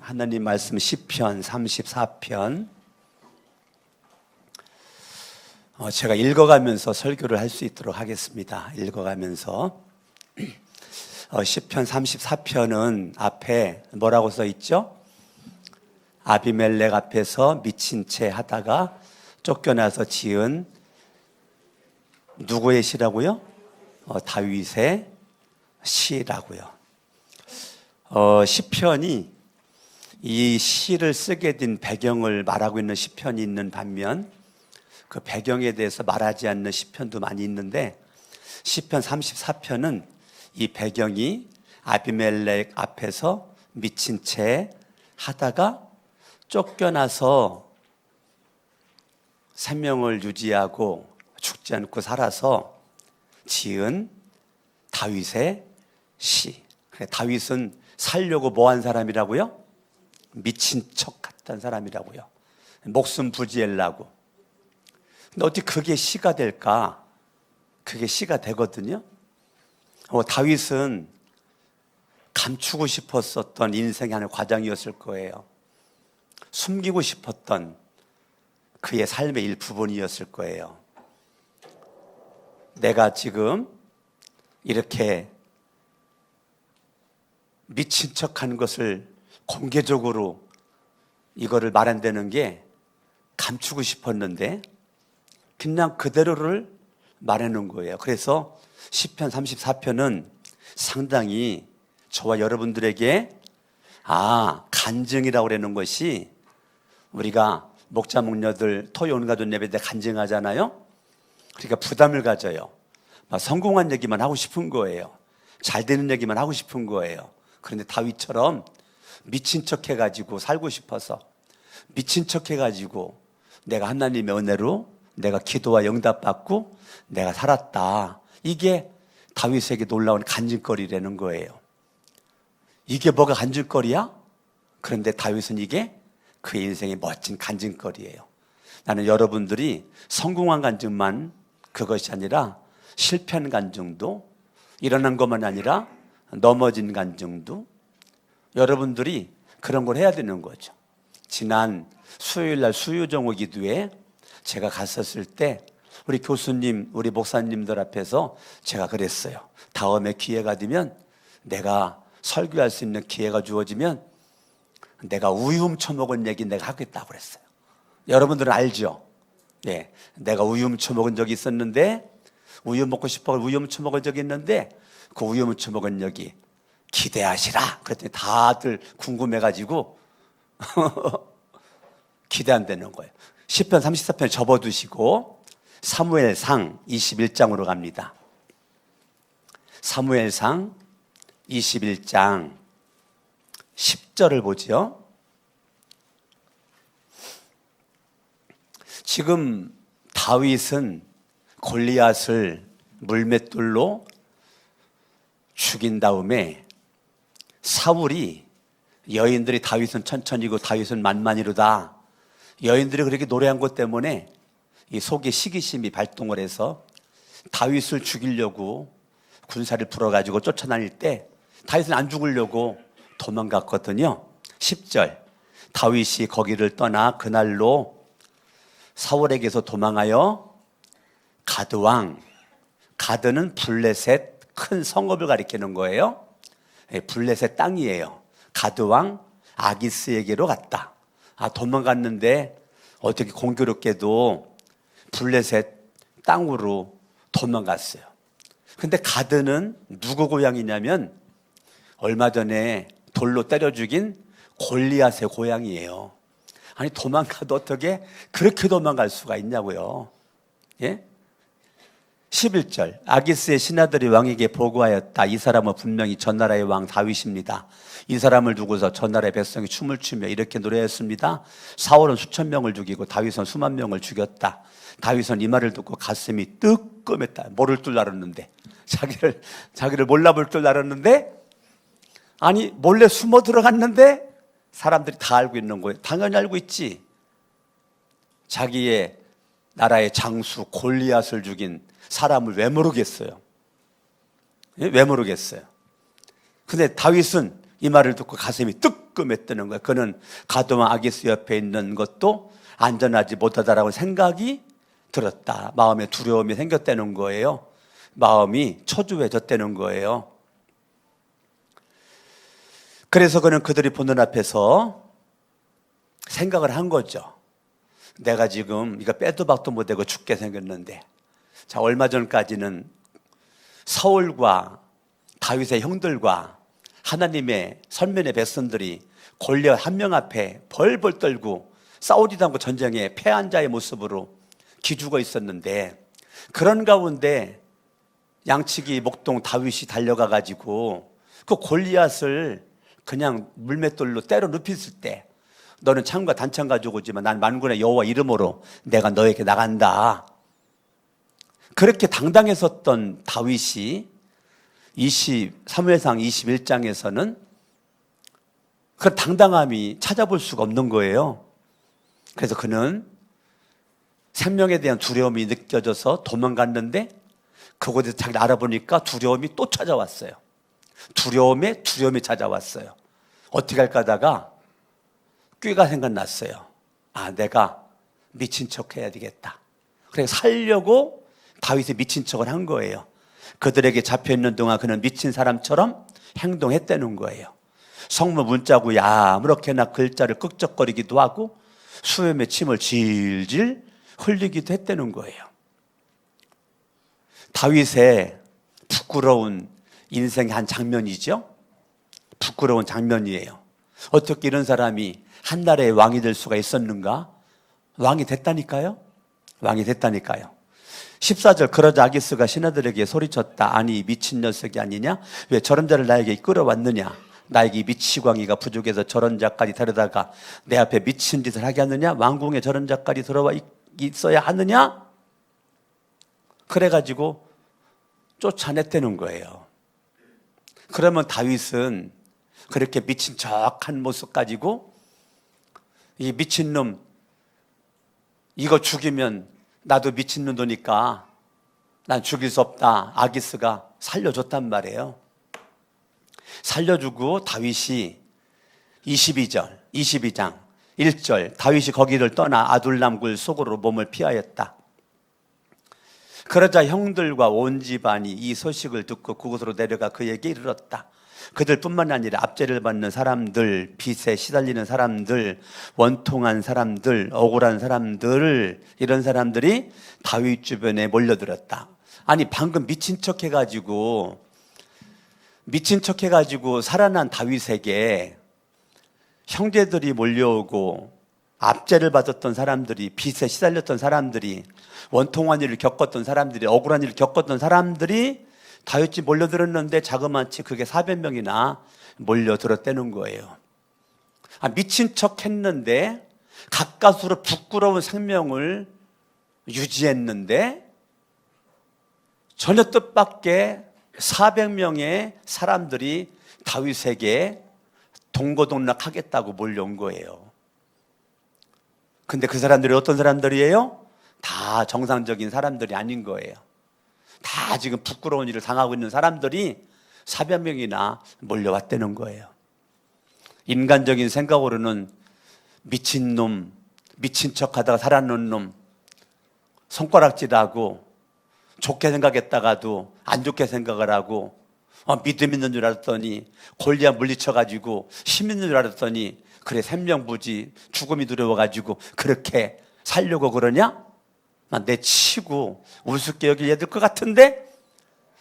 하나님 말씀 시편 34편 제가 읽어가면서 설교를 할 수 있도록 하겠습니다. 읽어가면서 시편 34편은 앞에 뭐라고 써 있죠? 아비멜렉 앞에서 미친 채 하다가 쫓겨나서 지은 누구의 시라고요? 다윗의 시라고요. 시편이 이 시를 쓰게 된 배경을 말하고 있는 시편이 있는 반면 그 배경에 대해서 말하지 않는 시편도 많이 있는데 시편 34편은 이 배경이 아비멜렉 앞에서 미친 채 하다가 쫓겨나서 생명을 유지하고 죽지 않고 살아서 지은 다윗의 시. 다윗은 살려고 뭐한 사람이라고요? 미친 척 같은 사람이라고요. 목숨 부지하려고. 근데 어떻게 그게 시가 될까? 그게 시가 되거든요. 다윗은 감추고 싶었었던 인생의 하나의 과정이었을 거예요. 숨기고 싶었던 그의 삶의 일부분이었을 거예요. 내가 지금 이렇게 미친 척하는 것을 공개적으로 이거를 말한다는 게 감추고 싶었는데 그냥 그대로를 말해놓은 거예요. 그래서 시편 34편은 상당히 저와 여러분들에게 간증이라고 그러는 것이 우리가 목자 목녀들 토요 온가족 예배 때 간증하잖아요. 그러니까 부담을 가져요. 성공한 얘기만 하고 싶은 거예요. 잘 되는 얘기만 하고 싶은 거예요. 그런데 다윗처럼 미친 척 해가지고 살고 싶어서 미친 척 해가지고 내가 하나님의 은혜로 내가 기도와 응답받고 내가 살았다. 이게 다윗에게 놀라운 간증거리라는 거예요. 이게 뭐가 간증거리야? 그런데 다윗은 이게 그의 인생의 멋진 간증거리예요. 나는 여러분들이 성공한 간증만 그것이 아니라 실패한 간증도 일어난 것만 아니라 넘어진 간증도 여러분들이 그런 걸 해야 되는 거죠. 지난 수요일 날 수요정오 기도에 제가 갔었을 때 우리 교수님, 우리 목사님들 앞에서 제가 그랬어요. 다음에 기회가 되면 내가 설교할 수 있는 기회가 주어지면 내가 우유 훔쳐먹은 얘기 내가 하겠다고 그랬어요. 여러분들은 알죠? 예, 내가 우유 훔쳐먹은 적이 있었는데 우유 먹고 싶어 우유 훔쳐먹은 적이 있는데 그 우유 훔쳐먹은 얘기 기대하시라. 그랬더니 다들 궁금해가지고 기대한다는 거예요. 시편 34편 접어두시고 사무엘상 21장으로 갑니다. 사무엘상 21장 10절을 보죠. 지금 다윗은 골리앗을 물맷돌로 죽인 다음에 사울이 여인들이 다윗은 천천히고 다윗은 만만이로다. 여인들이 그렇게 노래한 것 때문에 이 속에 시기심이 발동을 해서 다윗을 죽이려고 군사를 풀어가지고 쫓아다닐 때 다윗은 안 죽으려고 도망갔거든요. 10절 다윗이 거기를 떠나 그날로 사울에게서 도망하여 가드왕, 가드는 블레셋 큰 성읍을 가리키는 거예요. 블레셋 땅이에요. 가드왕 아기스에게로 갔다. 도망갔는데 어떻게 공교롭게도 블레셋 땅으로 도망갔어요. 근데 가드는 누구 고향이냐면 얼마 전에 돌로 때려 죽인 골리앗의 고향이에요. 아니 도망가도 어떻게 그렇게 도망갈 수가 있냐고요. 예? 11절 아기스의 신하들이 왕에게 보고하였다. 이 사람은 분명히 전나라의 왕 다윗입니다. 이 사람을 두고서 전나라의 백성이 춤을 추며 이렇게 노래했습니다. 사울은 수천 명을 죽이고 다윗은 수만 명을 죽였다. 다윗은 이 말을 듣고 가슴이 뜨끔했다. 모를 줄 알았는데 자기를 몰라볼 줄 알았는데 아니 몰래 숨어 들어갔는데 사람들이 다 알고 있는 거예요. 당연히 알고 있지. 자기의 나라의 장수 골리앗을 죽인 사람을 왜 모르겠어요? 왜 모르겠어요? 근데 다윗은 이 말을 듣고 가슴이 뜨끔했다는 거예요. 그는 가드왕 아기스 옆에 있는 것도 안전하지 못하다라고 생각이 들었다. 마음에 두려움이 생겼다는 거예요. 마음이 초조해졌다는 거예요. 그래서 그는 그들이 보는 앞에서 생각을 한 거죠. 내가 지금 이거 빼도 박도 못하고 죽게 생겼는데, 자, 얼마 전까지는 사울과 다윗의 형들과 하나님의 선민의 백성들이 골리앗 한 명 앞에 벌벌 떨고 싸우지도 않고 전쟁에 패한 자의 모습으로 기죽어 있었는데, 그런 가운데 양치기 목동 다윗이 달려가 가지고 그 골리앗을 그냥 물맷돌로 때려 눕혔을 때, 너는 창과 단창 가지고 오지만 난 만군의 여호와 이름으로 내가 너에게 나간다. 그렇게 당당했었던 다윗이 사무엘상 21장에서는 그 당당함이 찾아볼 수가 없는 거예요. 그래서 그는 생명에 대한 두려움이 느껴져서 도망갔는데, 그곳에서 자기를 알아보니까 두려움이 또 찾아왔어요. 두려움에 두려움이 찾아왔어요. 어떻게 할까 하다가 꾀가 생각났어요. 아, 내가 미친 척 해야 되겠다. 그래서 살려고 다윗이 미친 척을 한 거예요. 그들에게 잡혀있는 동안 그는 미친 사람처럼 행동했다는 거예요. 성문 문자구에 아무렇게나 글자를 끄적거리기도 하고 수염에 침을 질질 흘리기도 했다는 거예요. 다윗의 부끄러운 인생의 한 장면이죠. 부끄러운 장면이에요. 어떻게 이런 사람이 한 나라의 왕이 될 수가 있었는가? 왕이 됐다니까요. 왕이 됐다니까요. 14절, 그러자 아기스가 신하들에게 소리쳤다. 아니, 미친 녀석이 아니냐? 왜 저런 자를 나에게 끌어왔느냐? 나에게 미치광이가 부족해서 저런 자까지 데려다가 내 앞에 미친 짓을 하게 하느냐? 왕궁에 저런 자까지 들어와 있어야 하느냐? 그래가지고 쫓아냈다는 거예요. 그러면 다윗은 그렇게 미친 척한 모습 가지고, 이 미친놈 이거 죽이면 나도 미친놈도니까 난 죽일 수 없다. 아기스가 살려줬단 말이에요. 살려주고 다윗이 22장 1절, 다윗이 거기를 떠나 아둘람 굴 속으로 몸을 피하였다. 그러자 형들과 온 집안이 이 소식을 듣고 그곳으로 내려가 그에게 이르렀다. 그들뿐만 아니라 압제를 받는 사람들, 빚에 시달리는 사람들, 원통한 사람들, 억울한 사람들, 이런 사람들이 다윗 주변에 몰려들었다. 아니, 방금 미친 척 해가지고 살아난 다윗에게 형제들이 몰려오고 압제를 받았던 사람들이, 빚에 시달렸던 사람들이, 원통한 일을 겪었던 사람들이, 억울한 일을 겪었던 사람들이 다윗이 몰려들었는데 자그마치 그게 400명이나 몰려들었다는 거예요. 미친 척 했는데 가까스로 부끄러운 생명을 유지했는데 전혀 뜻밖의 400명의 사람들이 다윗에게 동고동락하겠다고 몰려온 거예요. 근데 그 사람들이 어떤 사람들이에요? 다 정상적인 사람들이 아닌 거예요. 다 지금 부끄러운 일을 당하고 있는 사람들이 400명이나 몰려왔다는 거예요. 인간적인 생각으로는 미친놈, 미친 척하다가 살아놓은 놈, 손가락질하고 좋게 생각했다가도 안 좋게 생각을 하고, 믿음 있는 줄 알았더니 골리앗 물리쳐가지고 힘 있는 줄 알았더니 그래 생명부지 죽음이 두려워가지고 그렇게 살려고 그러냐? 내 치고 우습게 여길 얘들 것 같은데,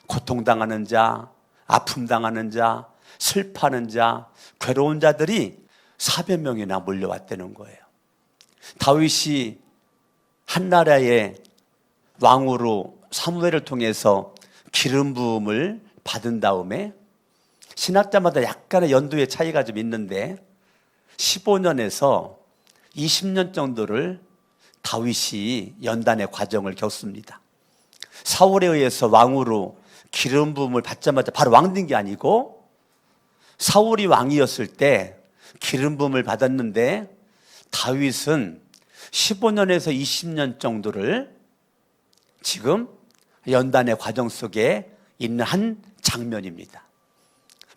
고통당하는 자, 아픔당하는 자, 슬퍼하는 자, 괴로운 자들이 400명이나 몰려왔다는 거예요. 다윗이 한 나라의 왕으로 사무엘을 통해서 기름 부음을 받은 다음에, 신학자마다 약간의 연도의 차이가 좀 있는데 15년에서 20년 정도를 다윗이 연단의 과정을 겪습니다. 사울에 의해서 왕으로 기름 부음을 받자마자 바로 왕 된 게 아니고, 사울이 왕이었을 때 기름 부음을 받았는데 다윗은 15년에서 20년 정도를 지금 연단의 과정 속에 있는 한 장면입니다.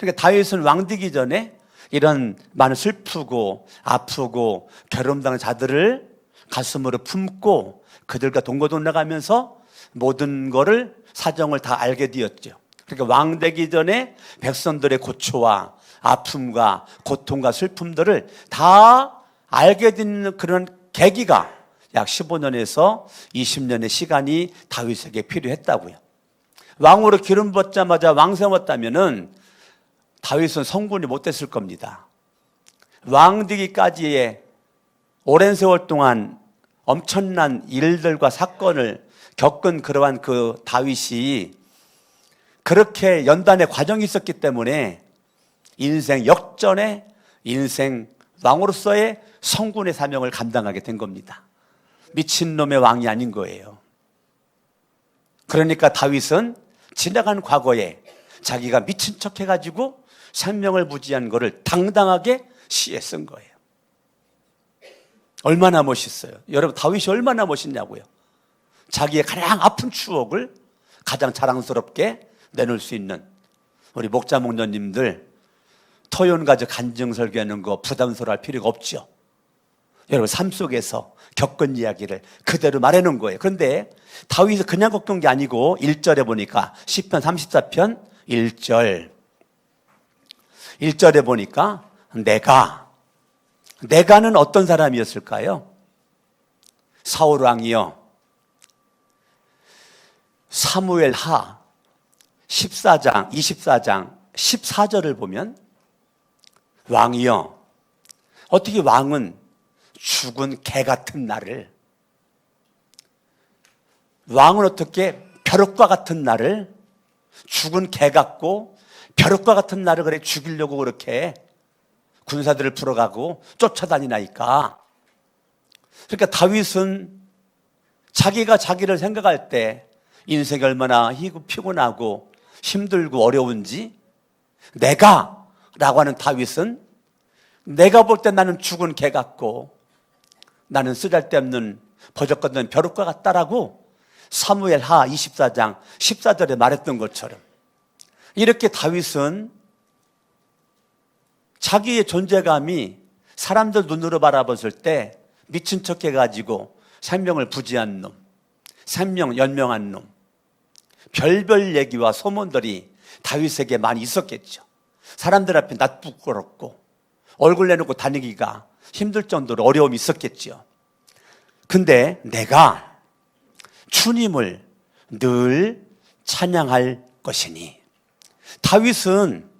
그러니까 다윗은 왕 되기 전에 이런 많은 슬프고 아프고 괴로움당한 자들을 가슴으로 품고 그들과 동거동락하면서 모든 거를 사정을 다 알게 되었죠. 그러니까 왕 되기 전에 백성들의 고초와 아픔과 고통과 슬픔들을 다 알게 되는 그런 계기가 약 15년에서 20년의 시간이 다윗에게 필요했다고요. 왕으로 기름 붓자마자 왕 세웠다면은 다윗은 성군이 못 됐을 겁니다. 왕 되기까지의 오랜 세월 동안 엄청난 일들과 사건을 겪은 그러한 그 다윗이 그렇게 연단의 과정이 있었기 때문에 인생 역전의 인생 왕으로서의 성군의 사명을 감당하게 된 겁니다. 미친놈의 왕이 아닌 거예요. 그러니까 다윗은 지나간 과거에 자기가 미친 척 해가지고 생명을 부지한 거를 당당하게 시에 쓴 거예요. 얼마나 멋있어요. 여러분, 다윗이 얼마나 멋있냐고요. 자기의 가장 아픈 추억을 가장 자랑스럽게 내놓을 수 있는 우리 목자 목녀님들, 토요일가족 간증 설교하는 거 부담스러워할 필요가 없죠. 여러분, 삶 속에서 겪은 이야기를 그대로 말해놓은 거예요. 그런데 다윗이 그냥 겪은 게 아니고 1절에 보니까 시편 34편 1절에 보니까 내가는 어떤 사람이었을까요? 사울 왕이요, 사무엘하 14장 14절을 보면 왕이요, 어떻게 왕은 죽은 개 같은 나를, 왕은 어떻게 벼룩과 같은 나를, 죽은 개 같고 벼룩과 같은 나를 그래 죽이려고 그렇게 군사들을 풀어가고 쫓아다니나이까. 그러니까 다윗은 자기가 자기를 생각할 때 인생이 얼마나 피곤하고 힘들고 어려운지, 라고 하는 다윗은 내가 볼 때 나는 죽은 개 같고 나는 쓰잘데없는 버젓거리는 벼룩과 같다라고 사무엘하 24장 14절에 말했던 것처럼, 이렇게 다윗은 자기의 존재감이 사람들 눈으로 바라봤을 때 미친 척 해가지고 생명을 부지한 놈, 생명 연명한 놈, 별별 얘기와 소문들이 다윗에게 많이 있었겠죠. 사람들 앞에 낯부끄럽고 얼굴 내놓고 다니기가 힘들 정도로 어려움이 있었겠죠. 근데 내가 주님을 늘 찬양할 것이니, 다윗은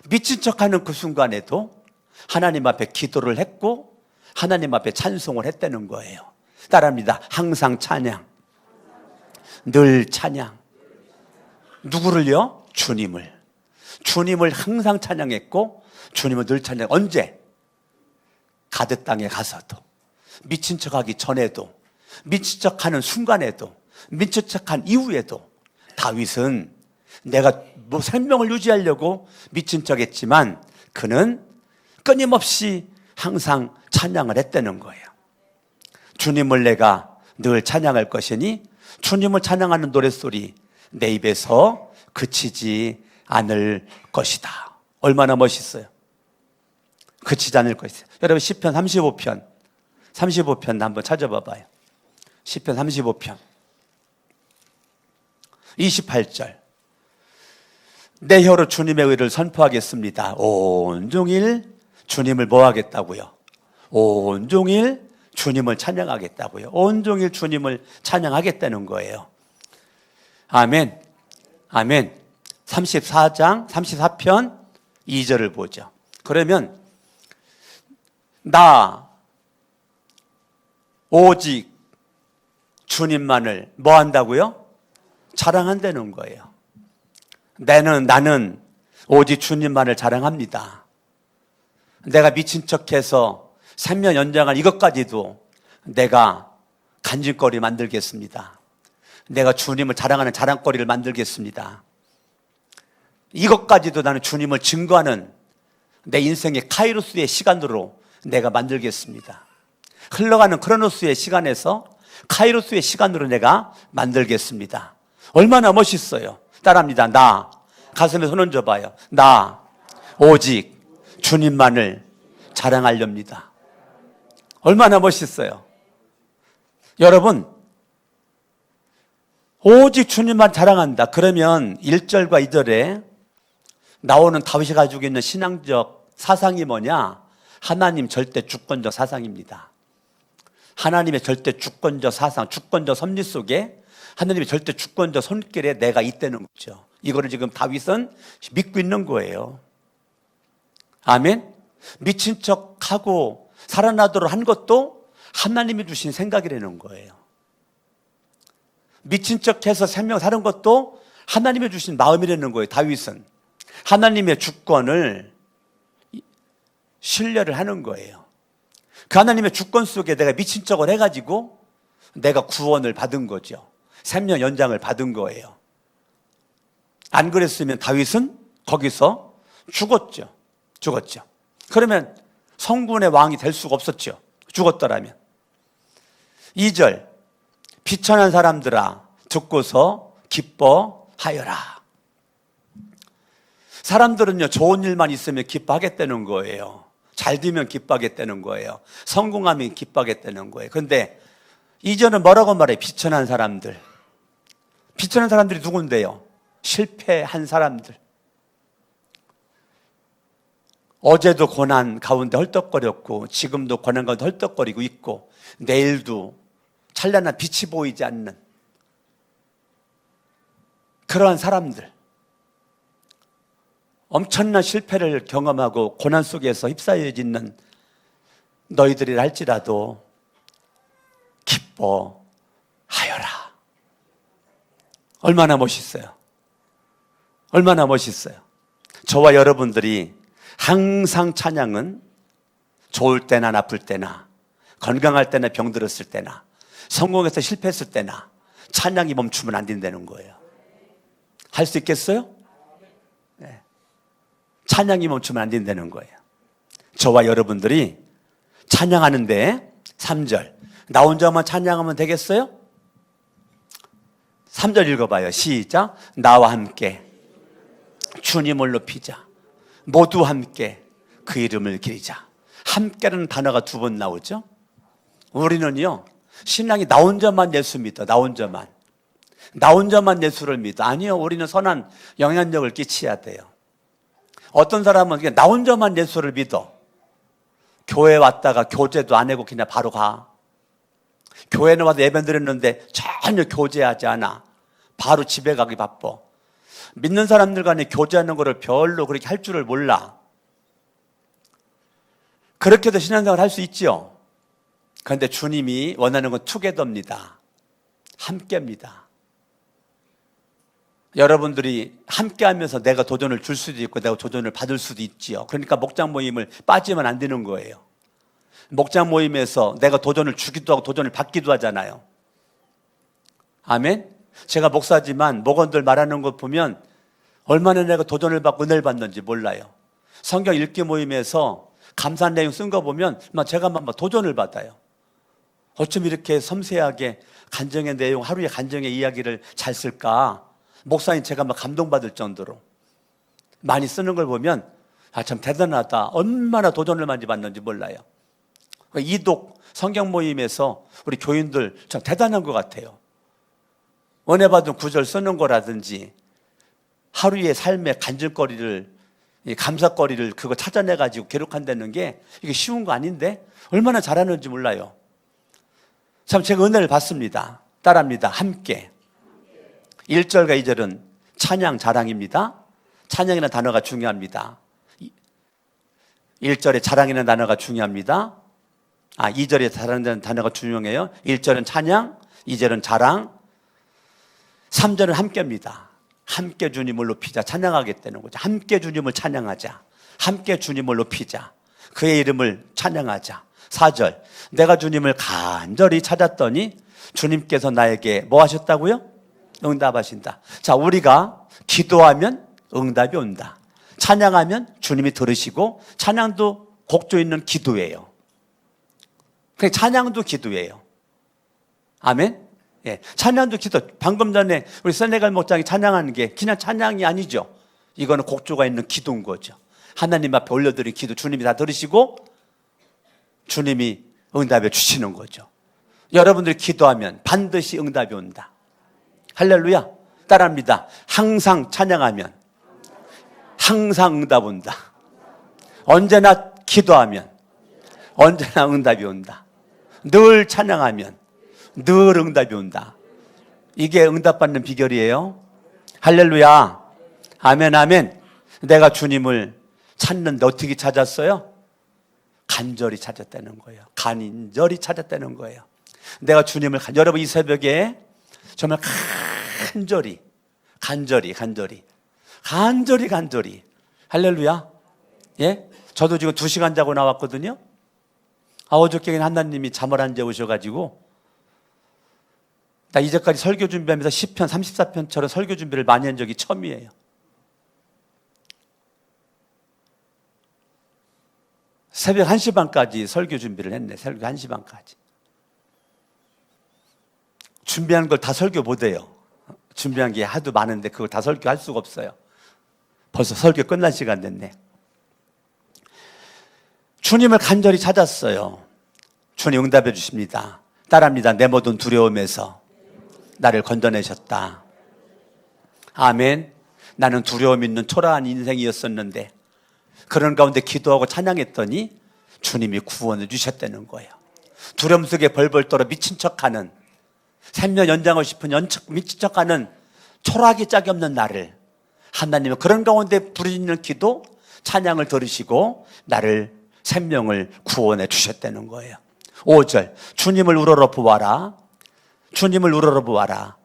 미친 척하는 그 순간에도 하나님 앞에 기도를 했고 하나님 앞에 찬송을 했다는 거예요. 따라합니다. 항상 찬양, 늘 찬양. 누구를요? 주님을 항상 찬양했고 주님을 늘 찬양. 언제? 가드 땅에 가서도, 미친 척하기 전에도, 미친 척하는 순간에도, 미친 척한 이후에도 다윗은 내가 뭐 생명을 유지하려고 미친 척했지만 그는 끊임없이 항상 찬양을 했다는 거예요. 주님을 내가 늘 찬양할 것이니 주님을 찬양하는 노랫소리 내 입에서 그치지 않을 것이다. 얼마나 멋있어요. 그치지 않을 것이다. 여러분, 시편 35편 한번 찾아봐 봐요. 시편 35편 28절. 내 혀로 주님의 의를 선포하겠습니다. 온종일 주님을 뭐 하겠다고요? 온종일 주님을 찬양하겠다고요. 온종일 주님을 찬양하겠다는 거예요. 아멘. 아멘. 34편 2절을 보죠. 그러면 나 오직 주님만을 뭐 한다고요? 자랑한다는 거예요. 나는 오직 주님만을 자랑합니다. 내가 미친 척해서 생명 연장한 이것까지도 내가 간증거리 만들겠습니다. 내가 주님을 자랑하는 자랑거리를 만들겠습니다. 이것까지도 나는 주님을 증거하는 내 인생의 카이로스의 시간으로 내가 만들겠습니다. 흘러가는 크로노스의 시간에서 카이로스의 시간으로 내가 만들겠습니다. 얼마나 멋있어요. 따라합니다. 나 가슴에 손 얹어봐요. 나 오직 주님만을 자랑하렵니다. 얼마나 멋있어요. 여러분, 오직 주님만 자랑한다. 그러면 1절과 2절에 나오는 다윗이 가지고 있는 신앙적 사상이 뭐냐? 하나님 절대 주권적 사상입니다. 하나님의 절대 주권적 사상, 주권적 섭리 속에 하나님의 절대 주권적 손길에 내가 있다는 거죠. 이거를 지금 다윗은 믿고 있는 거예요. 아멘? 미친 척하고 살아나도록 한 것도 하나님이 주신 생각이라는 거예요. 미친 척해서 생명 사는 것도 하나님이 주신 마음이라는 거예요. 다윗은 하나님의 주권을 신뢰를 하는 거예요. 그 하나님의 주권 속에 내가 미친 척을 해가지고 내가 구원을 받은 거죠. 생명 연장을 받은 거예요. 안 그랬으면 다윗은 거기서 죽었죠. 그러면 성군의 왕이 될 수가 없었죠. 죽었더라면. 2절, 비천한 사람들아 듣고서 기뻐하여라. 사람들은요, 좋은 일만 있으면 기뻐하겠다는 거예요. 잘 되면 기뻐하겠다는 거예요. 성공하면 기뻐하겠다는 거예요. 그런데 2절은 뭐라고 말해요? 비천한 사람들. 비천한 사람들이 누군데요? 실패한 사람들. 어제도 고난 가운데 헐떡거렸고 지금도 고난 가운데 헐떡거리고 있고 내일도 찬란한 빛이 보이지 않는 그러한 사람들. 엄청난 실패를 경험하고 고난 속에서 휩싸여지는 너희들이라 할지라도 기뻐하여라. 얼마나 멋있어요. 얼마나 멋있어요. 저와 여러분들이 항상 찬양은 좋을 때나 나쁠 때나 건강할 때나 병들었을 때나 성공해서 실패했을 때나 찬양이 멈추면 안 된다는 거예요. 할 수 있겠어요? 네. 찬양이 멈추면 안 된다는 거예요. 저와 여러분들이 찬양하는데 3절 나 혼자만 찬양하면 되겠어요? 3절 읽어봐요. 시작. 나와 함께 주님을 높이자. 모두 함께 그 이름을 기리자. 함께라는 단어가 2번 나오죠. 우리는요, 신앙이 나 혼자만 예수 믿어. 나 혼자만 예수를 믿어. 아니요, 우리는 선한 영향력을 끼쳐야 돼요. 어떤 사람은 그냥 나 혼자만 예수를 믿어. 교회 왔다가 교제도 안 하고 그냥 바로 가. 교회는 와서 예배 드렸는데 전혀 교제하지 않아. 바로 집에 가기 바빠. 믿는 사람들 간에 교제하는 거를 별로 그렇게 할 줄을 몰라. 그렇게도 신앙생활 할 수 있죠. 그런데 주님이 원하는 건 투게더입니다. 함께입니다. 여러분들이 함께하면서 내가 도전을 줄 수도 있고 내가 도전을 받을 수도 있지요. 그러니까 목장 모임을 빠지면 안 되는 거예요. 목장 모임에서 내가 도전을 주기도 하고 도전을 받기도 하잖아요. 아멘? 제가 목사지만 목원들 말하는 것 보면 얼마나 내가 도전을 받고 은혜를 받는지 몰라요. 성경 읽기 모임에서 감사한 내용 쓴 거 보면 제가 막 도전을 받아요. 어쩜 이렇게 섬세하게 간증의 내용, 하루의 간증의 이야기를 잘 쓸까? 목사님 제가 막 감동받을 정도로 많이 쓰는 걸 보면 참 대단하다. 얼마나 도전을 많이 받는지 몰라요. 이독 성경 모임에서 우리 교인들 참 대단한 것 같아요. 은혜 받은 구절 쓰는 거라든지 하루의 삶의 간증거리를, 감사거리를 그거 찾아내가지고 기록한다는 게 이게 쉬운 거 아닌데 얼마나 잘하는지 몰라요. 참 제가 은혜를 받습니다. 따라합니다. 함께. 1절과 2절은 찬양 자랑입니다. 찬양이라는 단어가 중요합니다. 1절에 자랑이라는 단어가 중요합니다. 2절에 자랑이라는 단어가 중요해요. 1절은 찬양, 2절은 자랑, 3절은 함께입니다. 함께 주님을 높이자. 찬양하겠다는 거죠. 함께 주님을 찬양하자. 함께 주님을 높이자. 그의 이름을 찬양하자. 4절, 내가 주님을 간절히 찾았더니 주님께서 나에게 뭐 하셨다고요? 응답하신다. 자, 우리가 기도하면 응답이 온다. 찬양하면 주님이 들으시고 찬양도 곡조 있는 기도예요. 그러니까 찬양도 기도예요. 아멘? 예, 찬양도 기도. 방금 전에 우리 세네갈 목장이 찬양하는 게 그냥 찬양이 아니죠. 이거는 곡조가 있는 기도인 거죠. 하나님 앞에 올려드린 기도 주님이 다 들으시고 주님이 응답해 주시는 거죠. 여러분들이 기도하면 반드시 응답이 온다. 할렐루야. 따라합니다. 항상 찬양하면 항상 응답 온다. 언제나 기도하면 언제나 응답이 온다. 늘 찬양하면 늘 응답이 온다. 이게 응답받는 비결이에요. 할렐루야. 아멘 아멘. 내가 주님을 찾는데 어떻게 찾았어요? 간절히 찾았다는 거예요. 간절히 찾았다는 거예요. 내가 주님을 여러분 이 새벽에 정말 간절히 할렐루야. 예? 저도 지금 2시간 자고 나왔거든요. 어저께는 하나님이 잠을 안 재우셔가지고 나 이제까지 설교 준비하면서 10편 34편처럼 설교 준비를 많이 한 적이 처음이에요. 새벽 1시 반까지 설교 준비를 했네. 새벽 1시 반까지. 준비한 걸 다 설교 못해요. 준비한 게 하도 많은데 그걸 다 설교할 수가 없어요. 벌써 설교 끝난 시간 됐네. 주님을 간절히 찾았어요. 주님 응답해 주십니다. 따라합니다. 내 모든 두려움에서 나를 건져내셨다. 아멘. 나는 두려움 있는 초라한 인생이었었는데 그런 가운데 기도하고 찬양했더니 주님이 구원해 주셨다는 거예요. 두려움 속에 벌벌 떨어 미친 척하는 생명 연장하고 싶은 미친 척하는 초라하기 짝이 없는 나를 하나님은 그런 가운데 부르짖는 기도 찬양을 들으시고 나를 생명을 구원해 주셨다는 거예요. 5절 주님을 우러러 보아라. 주님을 우러러 보아라.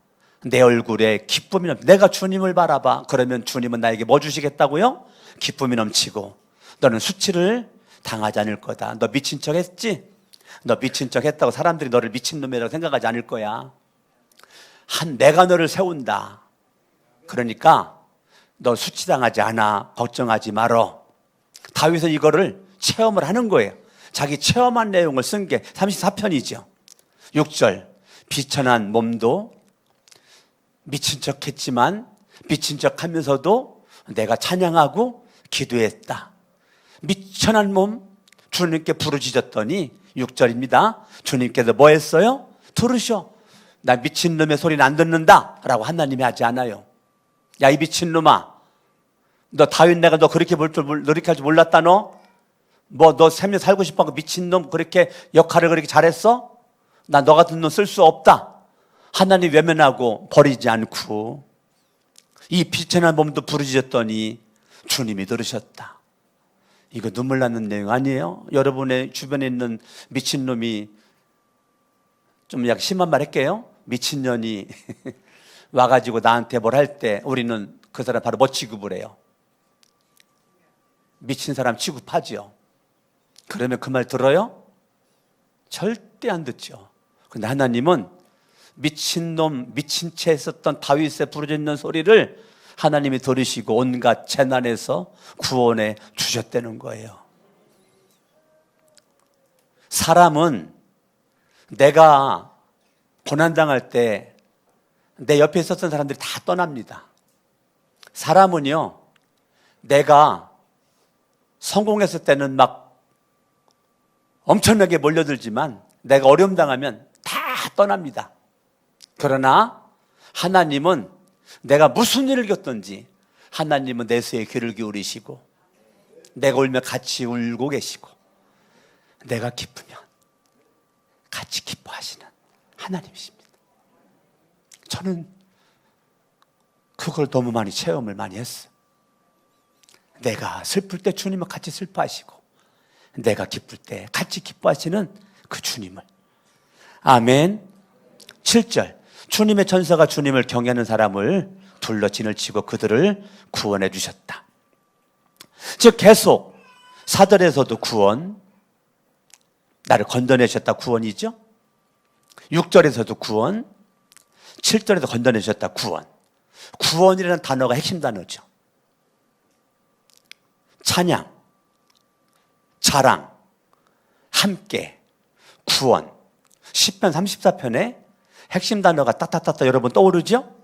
내 얼굴에 기쁨이 내가 주님을 바라봐. 그러면 주님은 나에게 뭐 주시겠다고요? 기쁨이 넘치고 너는 수치를 당하지 않을 거다. 너 미친 척 했지? 너 미친 척 했다고 사람들이 너를 미친놈이라고 생각하지 않을 거야. 내가 너를 세운다. 그러니까 너 수치당하지 않아. 걱정하지 말어. 다윗은 이거를 체험을 하는 거예요. 자기 체험한 내용을 쓴 게 34편이죠. 6절 비천한 몸도 미친 척 했지만 미친 척 하면서도 내가 찬양하고 기도했다. 미천한 몸 주님께 부르짖었더니 6절입니다. 주님께서 뭐 했어요? 들으셔. 나 미친놈의 소리는 안 듣는다 라고 하나님이 하지 않아요. 야 이 미친놈아, 너 다윗 내가 너 그렇게 할 줄 몰랐다. 너 생명 살고 싶어 미친놈 그렇게 역할을 그렇게 잘했어? 나 너 같은 놈 쓸 수 없다. 하나님 외면하고 버리지 않고 이 비천한 몸도 부르짖었더니 주님이 들으셨다. 이거 눈물 나는 내용 아니에요? 여러분의 주변에 있는 미친놈이 좀 약 심한 말 할게요. 미친년이 와가지고 나한테 뭘 할 때 우리는 그 사람 바로 뭐 취급을 해요? 미친 사람 취급하지요. 그러면 그 말 들어요? 절대 안 듣죠. 근데 하나님은 미친놈, 미친 채 했었던 다윗의 부르짖는 소리를 하나님이 들으시고 온갖 재난에서 구원해 주셨다는 거예요. 사람은 내가 고난당할 때 내 옆에 있었던 사람들이 다 떠납니다. 사람은요, 내가 성공했을 때는 막 엄청나게 몰려들지만 내가 어려움 당하면 다 떠납니다. 그러나 하나님은 내가 무슨 일을 겪든지 하나님은 내수에 귀를 기울이시고 내가 울면 같이 울고 계시고 내가 기쁘면 같이 기뻐하시는 하나님이십니다. 저는 그걸 너무 많이 체험을 많이 했어요. 내가 슬플 때 주님은 같이 슬퍼하시고 내가 기쁠 때 같이 기뻐하시는 그 주님을. 아멘. 7절 주님의 천사가 주님을 경외하는 사람을 둘러 진을 치고 그들을 구원해 주셨다. 즉 계속 4절에서도 구원, 나를 건져내셨다 구원이죠. 6절에서도 구원, 7절에서 건져내셨다 구원. 구원이라는 단어가 핵심 단어죠. 찬양, 자랑, 함께, 구원. 10편 34편에 핵심 단어가 따따따따 여러분 떠오르죠?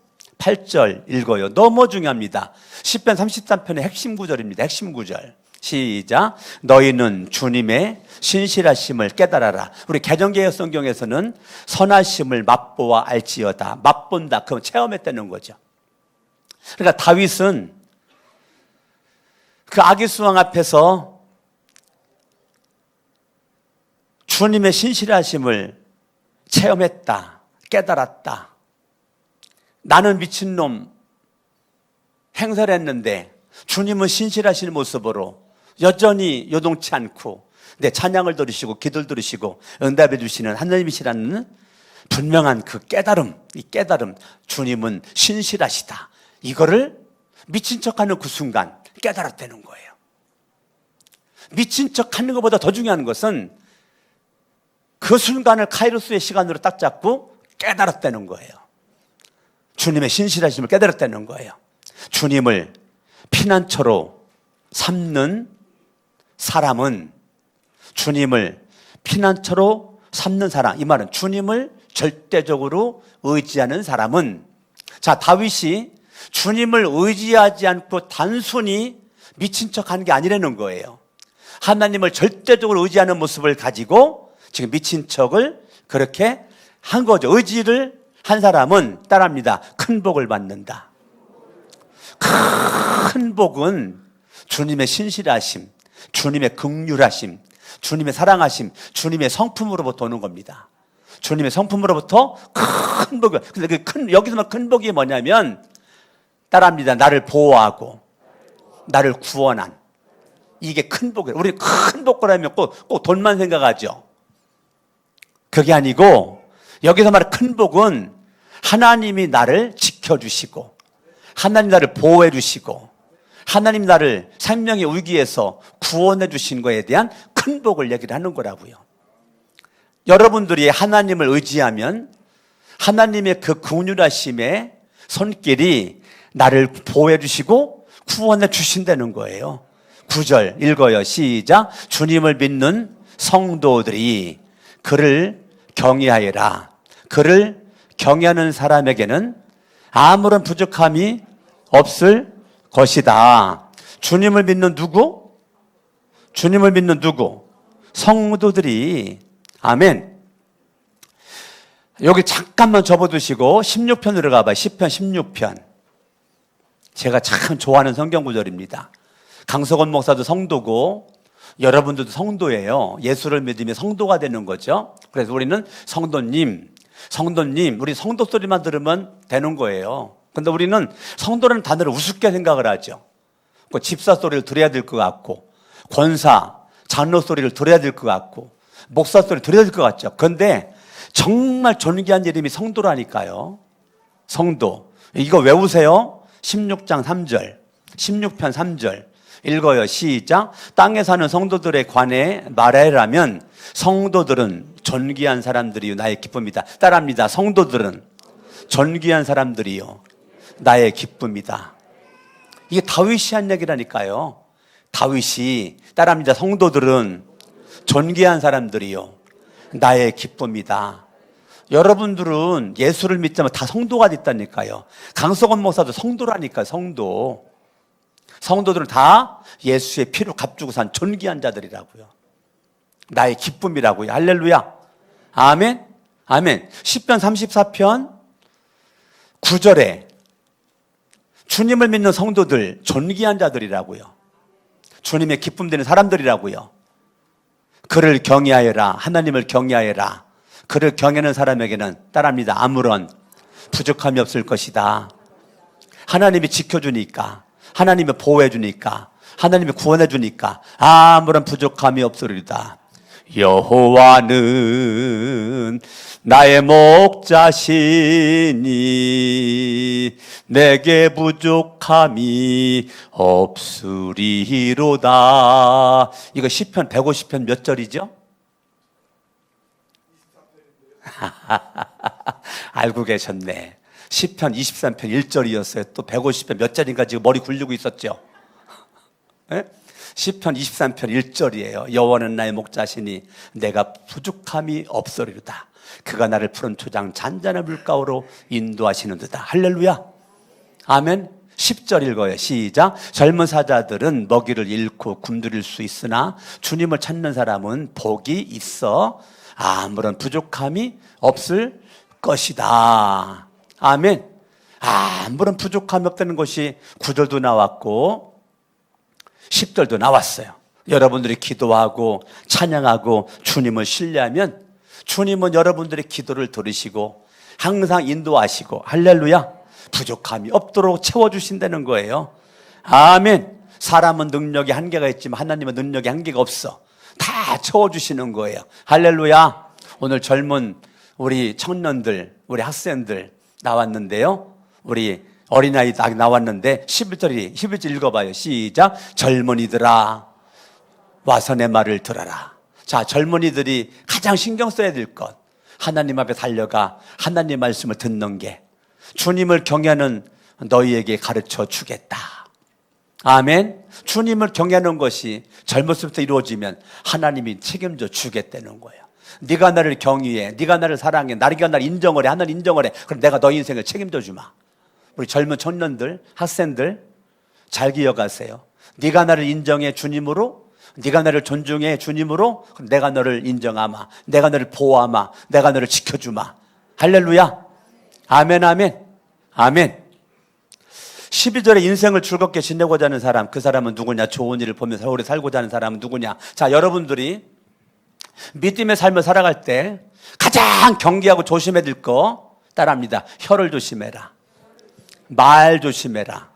8절 읽어요. 너무 중요합니다. 시편 33편의 핵심 구절입니다. 핵심 구절. 시작. 너희는 주님의 신실하심을 깨달아라. 우리 개정개혁 성경에서는 선하심을 맛보아 알지어다. 맛본다. 그럼 체험했다는 거죠. 그러니까 다윗은 그 아기수왕 앞에서 주님의 신실하심을 체험했다. 깨달았다. 나는 미친놈 행설했는데 주님은 신실하신 모습으로 여전히 요동치 않고 내 찬양을 들으시고 기도를 들으시고 응답해 주시는 하나님이시라는 분명한 그 깨달음, 이 깨달음, 주님은 신실하시다. 이거를 미친 척하는 그 순간 깨달았다는 거예요. 미친 척하는 것보다 더 중요한 것은 그 순간을 카이로스의 시간으로 딱 잡고 깨달았다는 거예요. 주님의 신실하심을 깨달았다는 거예요. 주님을 피난처로 삼는 사람은, 주님을 피난처로 삼는 사람, 이 말은 주님을 절대적으로 의지하는 사람은, 자, 다윗이 주님을 의지하지 않고 단순히 미친 척한 게 아니라는 거예요. 하나님을 절대적으로 의지하는 모습을 가지고 지금 미친 척을 그렇게 한 거죠. 의지를 한 사람은 따라합니다. 큰 복을 받는다. 큰 복은 주님의 신실하심, 주님의 긍휼하심, 주님의 사랑하심, 주님의 성품으로부터 오는 겁니다. 주님의 성품으로부터 큰 복. 근데 여기서 큰 복이 뭐냐면 따라합니다. 나를 보호하고 나를 구원한, 이게 큰 복이에요. 우리 큰 복이라면 꼭 돈만 생각하죠. 그게 아니고 여기서 말하는 큰 복은 하나님이 나를 지켜주시고 하나님 나를 보호해 주시고 하나님 나를 생명의 위기에서 구원해 주신 거에 대한 큰 복을 얘기를 하는 거라고요. 여러분들이 하나님을 의지하면 하나님의 그 긍휼하심의 손길이 나를 보호해 주시고 구원해 주신다는 거예요. 9절 읽어요. 시작. 주님을 믿는 성도들이 그를 경외하여라. 그를 경외하는 사람에게는 아무런 부족함이 없을 것이다. 주님을 믿는 누구? 주님을 믿는 누구? 성도들이. 아멘. 여기 잠깐만 접어두시고 16편으로 가봐요. 10편 16편. 제가 참 좋아하는 성경 구절입니다. 강석원 목사도 성도고 여러분들도 성도예요. 예수를 믿으면 성도가 되는 거죠. 그래서 우리는 성도님, 우리 성도 소리만 들으면 되는 거예요. 근데 우리는 성도라는 단어를 우습게 생각을 하죠. 그 집사 소리를 들어야 될 것 같고, 권사, 장로 소리를 들어야 될 것 같고, 목사 소리를 들어야 될 것 같죠. 그런데 정말 존귀한 이름이 성도라니까요. 성도. 이거 외우세요. 16장 3절, 16편 3절. 읽어요. 시작. 땅에 사는 성도들에 관해 말하라면 성도들은 존귀한 사람들이요 나의 기쁨이다. 따라합니다. 성도들은 존귀한 사람들이요 나의 기쁨이다. 이게 다윗이 한 얘기라니까요. 다윗이 따라합니다. 성도들은 존귀한 사람들이요 나의 기쁨이다. 여러분들은 예수를 믿자면 다 성도가 됐다니까요. 강석원 목사도 성도라니까요. 성도들은 다 예수의 피로 값주고 산 존귀한 자들이라고요. 나의 기쁨이라고요. 할렐루야. 아멘. 아멘. 10편 34편 9절에 주님을 믿는 성도들 존귀한 자들이라고요. 주님의 기쁨 되는 사람들이라고요. 그를 경외하여라. 하나님을 경외하여라. 그를 경외하는 사람에게는 따라합니다. 아무런 부족함이 없을 것이다. 하나님이 지켜주니까, 하나님이 보호해주니까, 하나님이 구원해주니까 아무런 부족함이 없으리다. 여호와는 나의 목자시니 내게 부족함이 없으리로다. 이거 시편 150편 몇 절이죠? 알고 계셨네. 시편 23편 1절이었어요. 또 150편 몇 절인가 지금 머리 굴리고 있었죠. 네? 시편 23편 1절이에요. 여호와는 나의 목자시니 내가 부족함이 없으리로다. 그가 나를 푸른 초장 잔잔한 물가로 인도하시는 듯다. 할렐루야. 아멘. 10절 읽어요. 시작. 젊은 사자들은 먹이를 잃고 굶주릴 수 있으나 주님을 찾는 사람은 복이 있어 아무런 부족함이 없을 것이다. 아멘. 아무런 부족함이 없다는 것이 9절도 나왔고 10절도 나왔어요. 여러분들이 기도하고 찬양하고 주님을 신뢰하면 주님은 여러분들의 기도를 들으시고 항상 인도하시고 할렐루야 부족함이 없도록 채워주신다는 거예요. 아멘. 사람은 능력이 한계가 있지만 하나님은 능력이 한계가 없어. 다 채워주시는 거예요. 할렐루야. 오늘 젊은 우리 청년들, 우리 학생들 나왔는데요. 우리 어린아이 딱 나왔는데 11절 읽어봐요. 시작. 젊은이들아 와서 내 말을 들어라. 자, 젊은이들이 가장 신경 써야 될 것, 하나님 앞에 달려가 하나님 말씀을 듣는 게 주님을 경외하는 너희에게 가르쳐 주겠다. 아멘. 주님을 경외하는 것이 젊었을 때 이루어지면 하나님이 책임져 주겠다는 거예요. 네가 나를 경외해, 네가 나를 사랑해, 네가 나를 인정을 해, 하나님 인정을 해. 그럼 내가 너 인생을 책임져 주마. 우리 젊은 청년들, 학생들 잘 기억하세요. 네가 나를 인정해 주님으로, 네가 나를 존중해 주님으로, 그럼 내가 너를 인정하마, 내가 너를 보호하마, 내가 너를 지켜주마. 할렐루야. 아멘, 아멘, 아멘. 12절에 인생을 즐겁게 지내고자 하는 사람, 그 사람은 누구냐? 좋은 일을 보면서 오래 살고자 하는 사람은 누구냐? 자, 여러분들이 믿음의 삶을 살아갈 때 가장 경계하고 조심해야 될 거 따라합니다. 혀를 조심해라, 말 조심해라,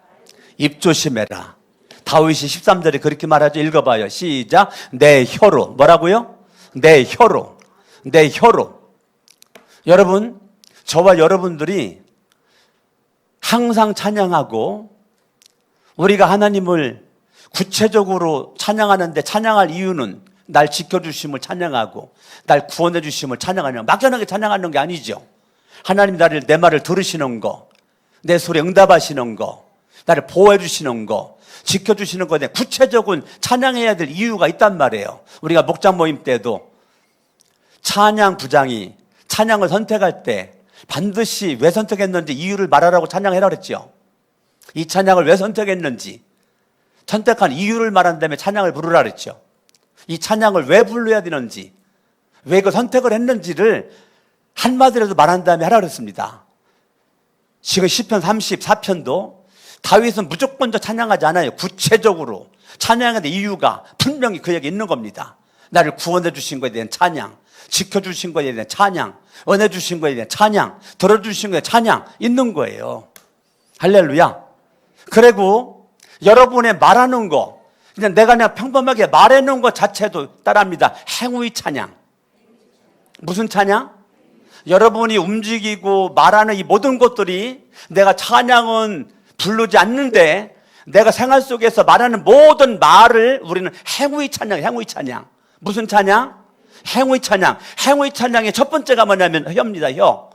입 조심해라. 다윗이 13절에 그렇게 말하죠. 읽어봐요. 시작. 내 혀로. 뭐라고요? 내 혀로. 내 혀로. 여러분, 저와 여러분들이 항상 찬양하고 우리가 하나님을 구체적으로 찬양하는데 찬양할 이유는 날 지켜주심을 찬양하고 날 구원해 주심을 찬양하는, 막연하게 찬양하는 게 아니죠. 하나님 내 말을 들으시는 거, 내 소리에 응답하시는 거, 나를 보호해 주시는 거, 지켜주시는 것에 구체적인 찬양해야 될 이유가 있단 말이에요. 우리가 목장 모임 때도 찬양 부장이 찬양을 선택할 때 반드시 왜 선택했는지 이유를 말하라고 찬양해라 그랬죠. 이 찬양을 왜 선택했는지 선택한 이유를 말한 다음에 찬양을 부르라 그랬죠. 이 찬양을 왜 불러야 되는지, 왜 그 선택을 했는지를 한마디라도 말한 다음에 하라 그랬습니다. 지금 시편 34편도 다윗은 무조건 찬양하지 않아요. 구체적으로 찬양해야 될 이유가 분명히 그에게 있는 겁니다. 나를 구원해 주신 것에 대한 찬양, 지켜주신 것에 대한 찬양, 은혜 주신 것에 대한 찬양, 들어주신 것에 대한 찬양 있는 거예요. 할렐루야. 그리고 여러분의 말하는 거, 그냥 평범하게 말하는 것 자체도 따라합니다. 행위 찬양. 무슨 찬양? 여러분이 움직이고 말하는 이 모든 것들이 내가 찬양은 부르지 않는데 내가 생활 속에서 말하는 모든 말을 우리는 행위 찬양, 행위 찬양. 무슨 찬양? 행위 찬양. 행위 찬양의 첫 번째가 뭐냐면 혀입니다. 혀.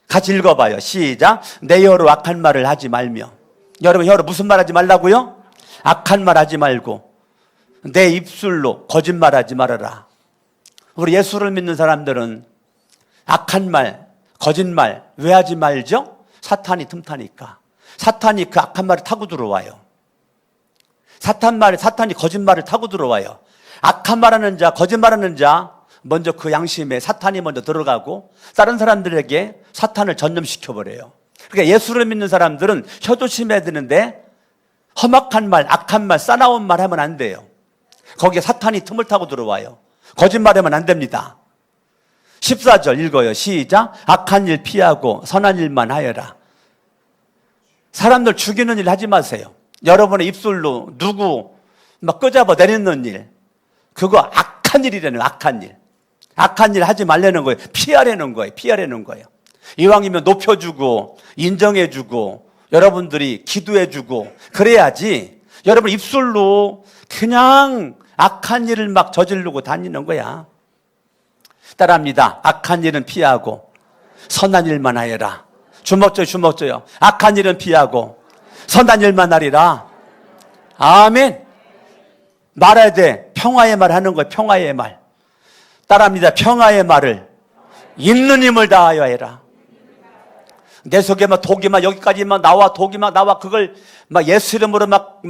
같이 읽어봐요. 시작. 내 혀로 악한 말을 하지 말며. 여러분 혀로 무슨 말 하지 말라고요? 악한 말 하지 말고 내 입술로 거짓말 하지 말아라. 우리 예수를 믿는 사람들은 악한 말, 거짓말 왜 하지 말죠? 사탄이 틈타니까. 사탄이 그 악한 말을 타고 들어와요. 사탄이 거짓말을 타고 들어와요. 악한 말하는 자, 거짓말하는 자, 먼저 그 양심에 사탄이 먼저 들어가고 다른 사람들에게 사탄을 전염시켜버려요. 그러니까 예수를 믿는 사람들은 혀 조심해야 되는데 험악한 말, 악한 말, 싸나운 말 하면 안 돼요. 거기에 사탄이 틈을 타고 들어와요. 거짓말하면 안 됩니다. 14절 읽어요. 시작. 악한 일 피하고 선한 일만 하여라. 사람들 죽이는 일 하지 마세요. 여러분의 입술로 누구 막 끄잡아 내리는 일, 그거 악한 일이라는, 악한 일. 악한 일 하지 말라는 거예요. 피하라는 거예요. 피하라는 거예요. 이왕이면 높여주고 인정해주고 여러분들이 기도해주고 그래야지. 여러분 입술로 그냥 악한 일을 막 저지르고 다니는 거야. 따라합니다. 악한 일은 피하고 선한 일만 하여라. 주먹줘요. 악한 일은 피하고 선한 일만 하리라. 아멘. 말해야 돼. 평화의 말 하는 거예요. 평화의 말. 따라합니다. 평화의 말을 있는 힘을 다하여 해라. 내 속에 막 독이 막 여기까지 막 나와, 독이 막 나와. 그걸 막 예수 이름으로 막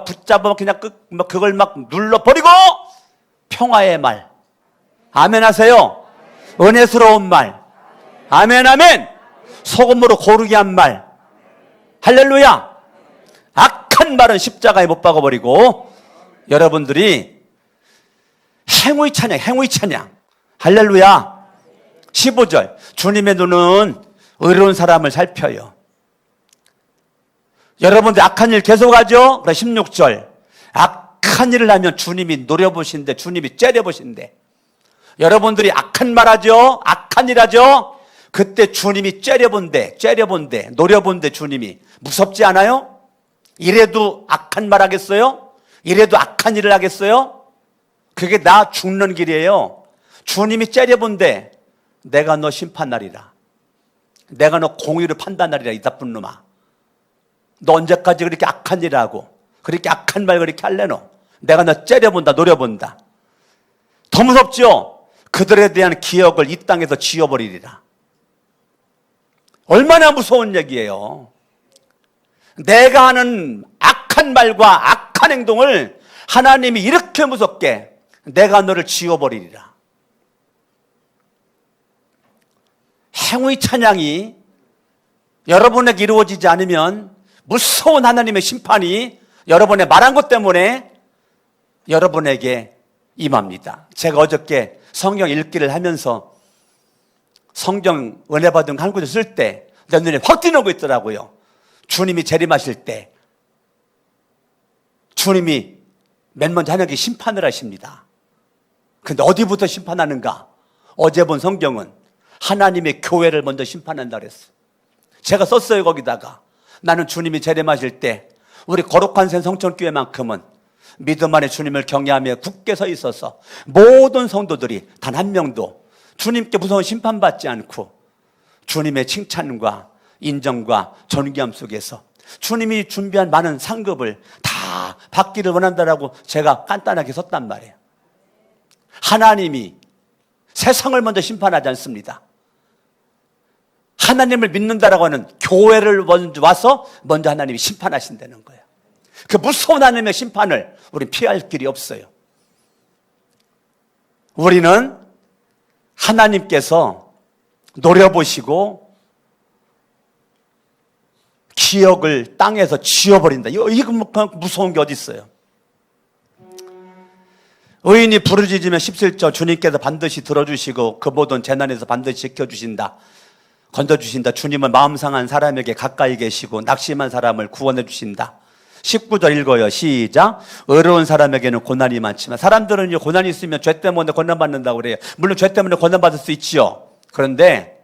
붙잡아 그냥 그걸 막 눌러버리고 평화의 말. 아멘 하세요. 은혜스러운 말. 아멘, 아멘. 소금으로 고르게 한 말. 할렐루야. 악한 말은 십자가에 못 박아버리고 여러분들이 행위 찬양, 행위 찬양. 할렐루야. 15절. 주님의 눈은 의로운 사람을 살펴요. 여러분들 악한 일 계속하죠? 16절. 악한 일을 하면 주님이 노려보신대, 주님이 째려보신대. 여러분들이 악한 말 하죠? 악한 일 하죠? 그때 주님이 째려본대, 노려본대 주님이. 무섭지 않아요? 이래도 악한 말 하겠어요? 이래도 악한 일을 하겠어요? 그게 나 죽는 길이에요. 주님이 째려본대. 내가 너 심판하리라. 내가 너 공의로 판단하리라. 이 나쁜 놈아. 너 언제까지 그렇게 악한 일을 하고 그렇게 악한 말 그렇게 할래 너? 내가 너 째려본다, 노려본다. 더 무섭죠? 그들에 대한 기억을 이 땅에서 지워버리리라. 얼마나 무서운 얘기예요. 내가 하는 악한 말과 악한 행동을 하나님이 이렇게 무섭게 내가 너를 지워버리리라. 행위 찬양이 여러분에게 이루어지지 않으면 무서운 하나님의 심판이 여러분의 말한 것 때문에 여러분에게 임합니다. 제가 어저께 성경 읽기를 하면서 성경 은혜 받은 한 구절 쓸 때 내 눈에 확 띄는 거 있더라고요. 주님이 재림하실 때 주님이 맨 먼저 하나님께 심판을 하십니다. 근데 어디부터 심판하는가? 어제 본 성경은 하나님의 교회를 먼저 심판한다 그랬어. 제가 썼어요. 거기다가 나는 주님이 재림하실 때 우리 거룩한 새 성천교회만큼은 믿음 안에 주님을 경외하며 굳게 서 있어서 모든 성도들이 단 한 명도 주님께 무서운 심판받지 않고 주님의 칭찬과 인정과 존귀함 속에서 주님이 준비한 많은 상급을 다 받기를 원한다라고 제가 간단하게 썼단 말이에요. 하나님이 세상을 먼저 심판하지 않습니다. 하나님을 믿는다라고 하는 교회를 먼저 와서 먼저 하나님이 심판하신다는 거예요. 그 무서운 하나님의 심판을 우리는 피할 길이 없어요. 우리는 하나님께서 노려보시고 기억을 땅에서 지워버린다. 이거 무서운 게 어디 있어요? 의인이 부르짖으면 17절 주님께서 반드시 들어주시고 그 모든 재난에서 반드시 지켜주신다. 건져주신다. 주님은 마음 상한 사람에게 가까이 계시고 낙심한 사람을 구원해 주신다. 19절 읽어요. 시작. 의로운 사람에게는 고난이 많지만 사람들은 고난이 있으면 죄 때문에 고난받는다고 그래요. 물론 죄 때문에 고난받을 수 있지요. 그런데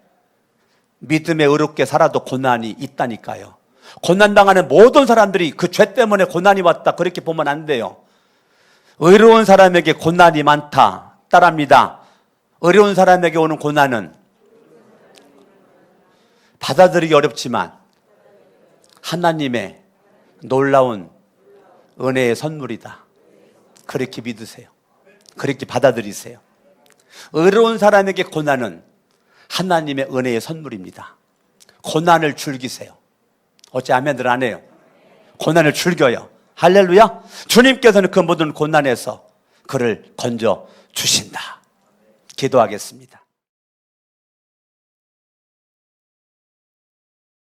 믿음에 의롭게 살아도 고난이 있다니까요. 고난당하는 모든 사람들이 그 죄 때문에 고난이 왔다 그렇게 보면 안 돼요. 의로운 사람에게 고난이 많다. 따라합니다. 의로운 사람에게 오는 고난은 받아들이기 어렵지만 하나님의 놀라운 은혜의 선물이다. 그렇게 믿으세요. 그렇게 받아들이세요. 의로운 사람에게 고난은 하나님의 은혜의 선물입니다. 고난을 즐기세요. 어째 아멘들 안 해요? 고난을 즐겨요. 할렐루야. 주님께서는 그 모든 고난에서 그를 건져 주신다. 기도하겠습니다.